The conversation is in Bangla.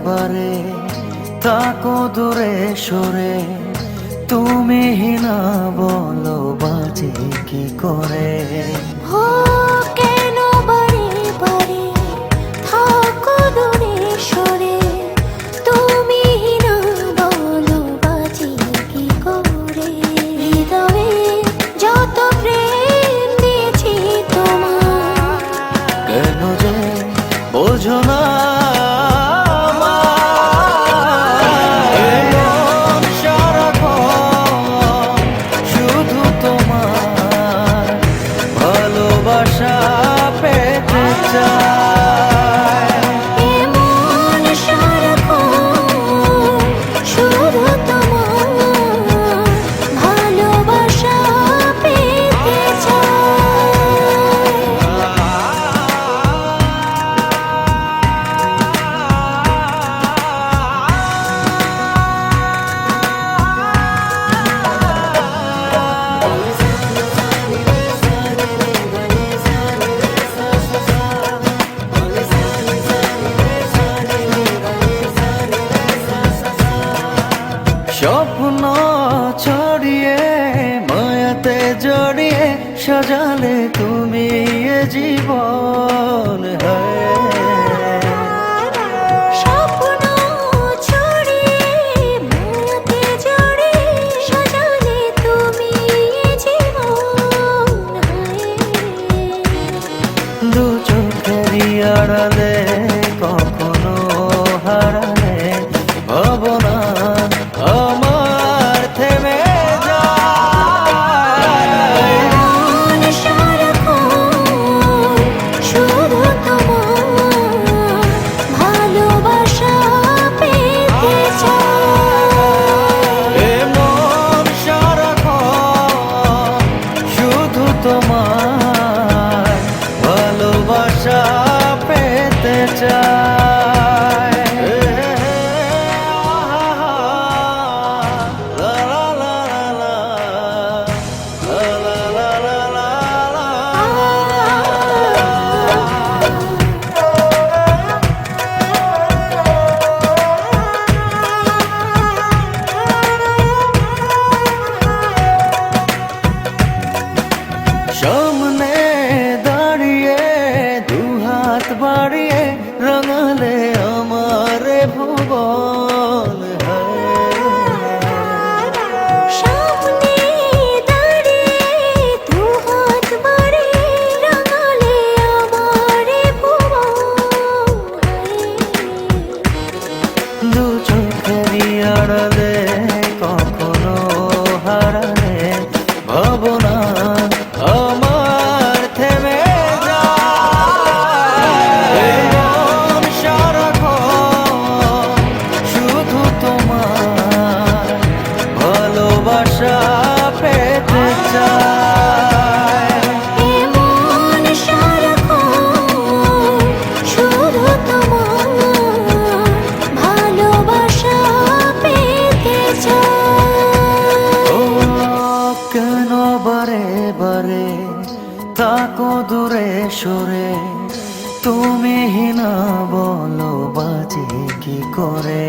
বারে থাকো দূরে সরে, তুমি না বলো বাঁচি কি করে। কেন বারে বারে থাকো দূরে সরে, তুমি না বলো বাঁচি কি করে। হৃদয়ে যত প্রেম দিয়েছি তোমার, কেন যে বোঝো না স্বপ্ন ছড়িয়ে মায়াতে জড়িয়ে সাজালে তুমি এ জীবন। স্বপ্ন ছড়িয়ে মায়াতে জড়িয়ে সাজালে তুমি এ জীবন। দু চোখেরই আড়ালে কখনো হারালে ভাবনা আমার থেমে যায়। শুধু তোমার ভালোবাসা পেতে চাই। মন সারাক্ষণ শুধু তোমার ভালোবাসা পেতে চায়। সামনে দাঁড়িয়ে দুহাত বাড়িয়ে রাঙালে আমার ভুবন। সামনে দাঁড়িয়ে দুহাত বাড়িয়ে রাঙালে আমার ভুবন। দু চোখেরই আড়ালে কখনো হারালে ভাবনা আমার থেমে যায়। মন সারাক্ষণ শুধু তোমার ভালোবাসা পেতে চায়। মন সারাক্ষণ শুধু তোমার ভালোবাসা পেতে চাই। কেন বারে বারে থাকো দূরে সরে, তুমি না বলো বাঁচি কি করে।